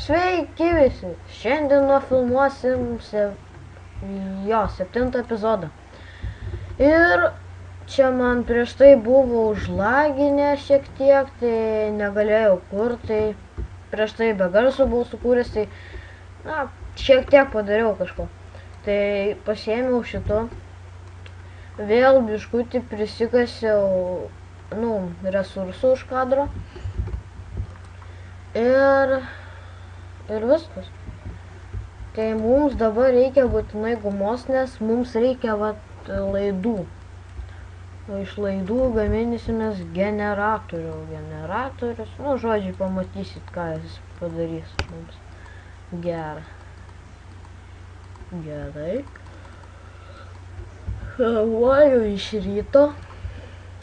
Sveiki visi! Šiandien nufilmuosim 7 epizodą. Ir čia man prieš tai buvo užlaginę šiek tiek, tai negalėjau kurti. Prieš tai be garso buvau sukūręs, tai šiek tiek padariau kažko. Tai pasiėmiau šito. Vėl biškutį prisikasiau resursų už kadro. Ir viskas. Tai mums dabar reikia būtinai gumos, nes mums reikia laidų. Iš laidų gaminysimės generatorius. Žodžiai, pamatysit, ką jis padarys mums. Gerai. Važiuoju iš ryto.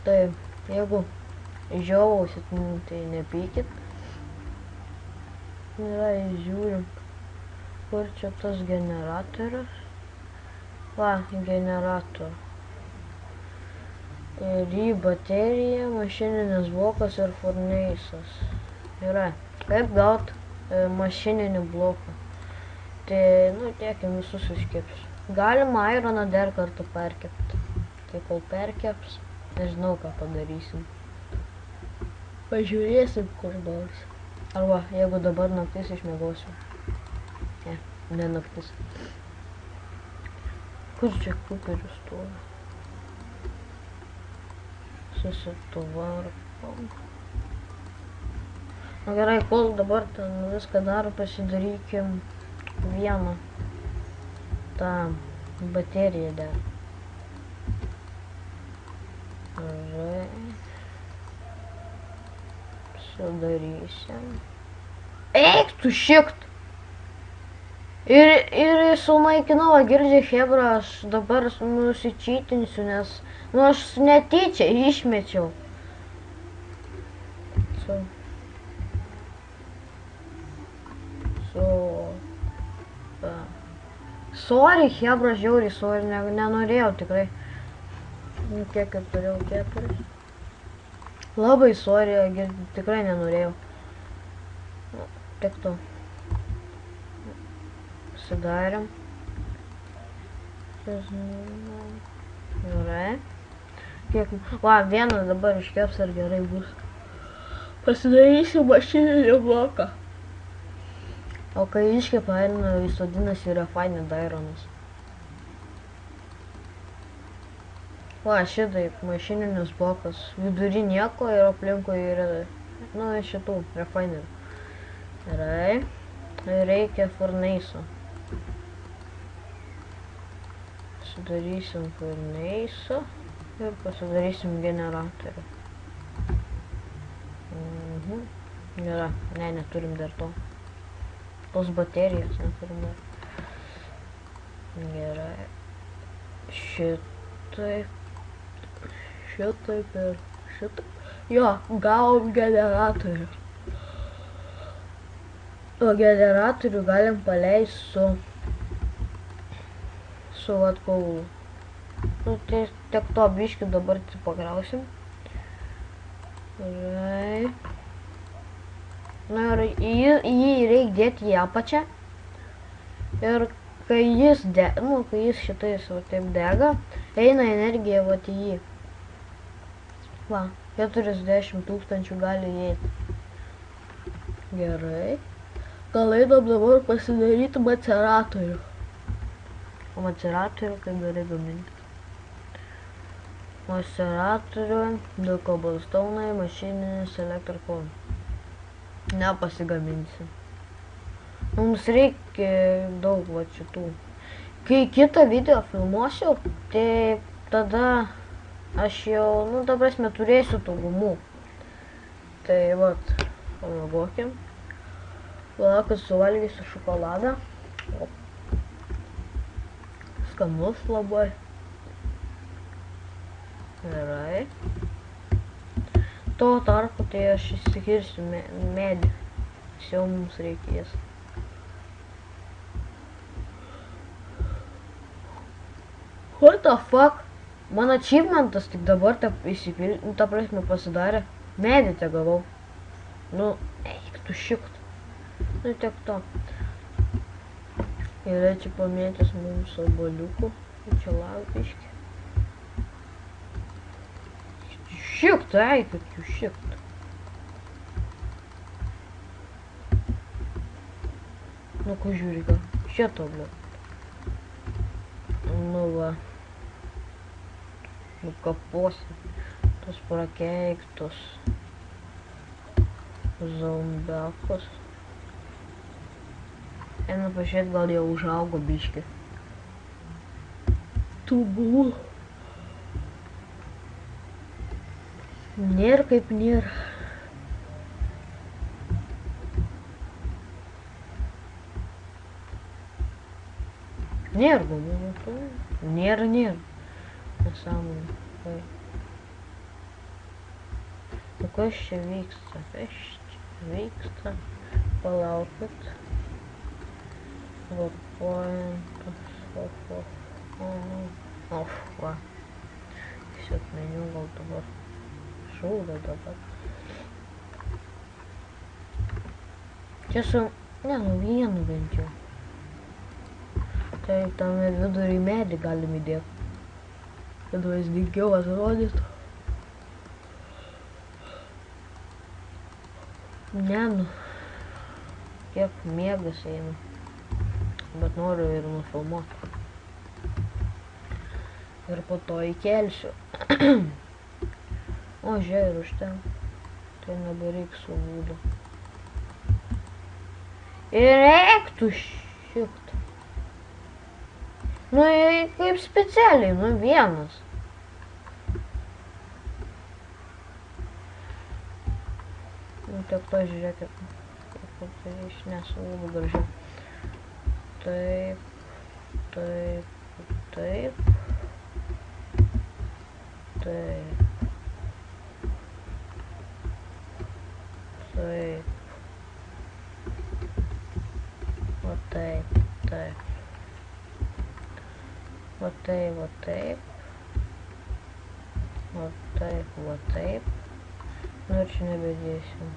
Tai jeigu žiovausit, tai nepykit. Žiūrim, kur čia tas generatorius. Generatorius. Ir į bateriją, mašininis blokas ir furneisas. Yra. Kaip gaut mašininį bloką? Tai, tiekim visus iškeps. Galima ironą dar kartą perkepti. Tai kol perkeps, nežinau, ką padarysim. Pažiūrėsim kur nors. Arba, jeigu dabar naktis išmiegosiu. Ne naktis. Kur čia kuperius stovi? Susitvarkom. Gerai, kol dabar ten viską daro, pasidarykim vieną tą bateriją dar. Gerai. Sudarysim. Eik tu šikt! Ir sunaikinau, girdžiai, hebra, aš dabar nusičytinsiu, nes aš netyčia išmečiau. Sorry, hebra, žiauriai, sorry, nenorėjau tikrai. Kiek ir turėjau 4. Labai sorry, tikrai nenorėjau. Tik to. Pasidarėm. Gerai. Vienas dabar iškeps ir gerai bus. Pasidarysiu mašininį bloką. O kai iškepa, jis vadinasi refined ironas. Šitaip, mašininis blokas. Vidury nieko ir aplinkui yra, šitų refinerių. Gerai. Reikia furneiso. Sudarysim furneiso ir pasidarysim generatorių. Gerai, neturim dar to. Tos baterijos neturim dar. Gerai. Šitaip ir šitaip. Jo, gavom generatorių. O generatorių galim paleisti su kaulu. Tai tiek to biškį dabar pakrausim. Gerai. Ir jį reikia dėti į apačią. Ir kai jis šitais taip dega, eina energija į jį. 40 000 gali įeiti. Gerai. Gal einam dabar pasidaryti maceratorių. O maceratorių kaip gerai gaminti. Maceratorių, 2 cobblestonai, mašininis elektriko. Nepasigaminsim. Mums reikia daug šitų. Kai kitą video filmuosiu, tai tada aš jau, ta prasme, turėsiu tų gumų. Tai pamėgokim. Kad suvalgysiu šokoladą. Skanus labai. Gerai. Tuo tarpu tai aš įsikirsiu medį. Jau mums reikės. What the fuck? Man achievementas tik dabar ta prasme pasidarė. Medį te gavau. Eik tu šikt. Nu tiek to. Yra čia pamėtęs mums oboliukų. Čia laukiški. Šikt, eikit jūs šikt. Nu, ko žiūri, ką? Šito, bля. Nu, va. Nukaposi. Tos prakeiktos. Zombiakus. Einu pažiūrėt, gal jau užaugo biški. Tų buvo. Nėra kaip nėra. Nėra gumų. Nėra. Nesąmonė. Nu kas čia vyksta? Palaukit. Varpojantas. Va. Tiesiog meniu gal dabar. Šūda dabar. Čia su... Ne, nu vienu bent jau. Tai tame vidurį medį galim įdėti. Kad vaizdingiau atrodytų. Ne, nu. Kiek miegas eina. Bet noriu ir nufilmuoti. Ir po to įkelsiu. O, žiūrėjau, ir už ten. Tai nebereiks su būdu. Ir reiktų šikt. Nu, kaip specialiai, nu vienas. Nu, tiek to žiūrėkit. Kaip tai išnesu labai gražiai. Taip. Va taip. Nu, ir čia nebedėsim.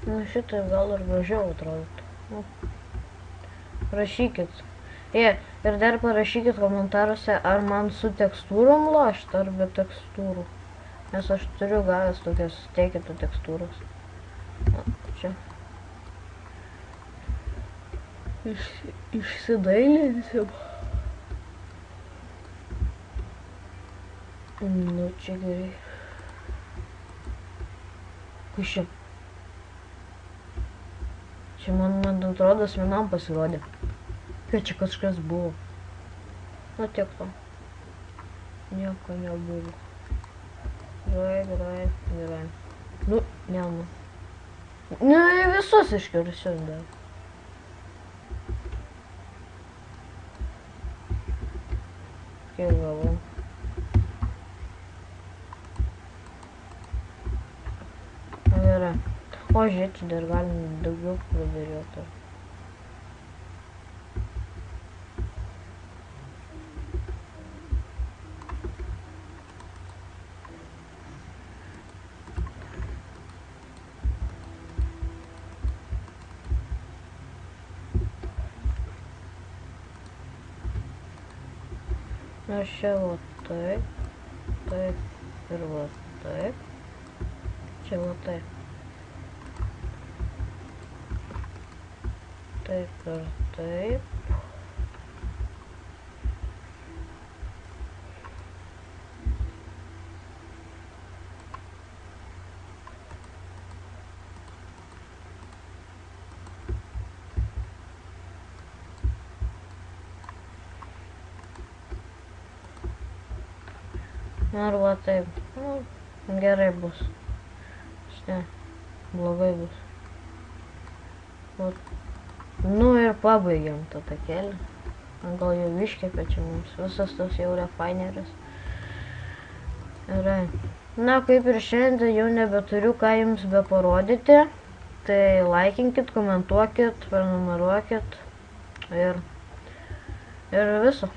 Nu, šitai gal ir gražiau atrodytų. Nu, rašykit. Ir dar parašykit komentaruose, ar man su tekstūrom lošti, ar be tekstūrų. Nes aš turiu gavęs tokias teikėtų tekstūros. Na, čia. Išsidailinsim. Nu, čia gerai. Kas čia? Čia man atrodo, vienam pasirodė. Kad čia kažkas buvo. Nu, tiek to. Nieko nebuvo. Gerai. Nu, ne. Nu, visus iškirsiu dar. Kiek gavau. Gerai. O, žiūrėk, čia dar galim daugiau pradėlioti. Aš čia va taip ir va taip. Čia va taip. Taip ir taip. Ar va taip. Nu, gerai bus. Ne, blogai bus. Nu ir pabaigiam tą takėlį. Gal jau iškepė čia mums visas tos jau refineris. Gerai. Na, kaip ir šiandien jau nebeturiu ką jums beparodyti. Tai laikinkit, komentuokit, prenumeruokit. Ir viso.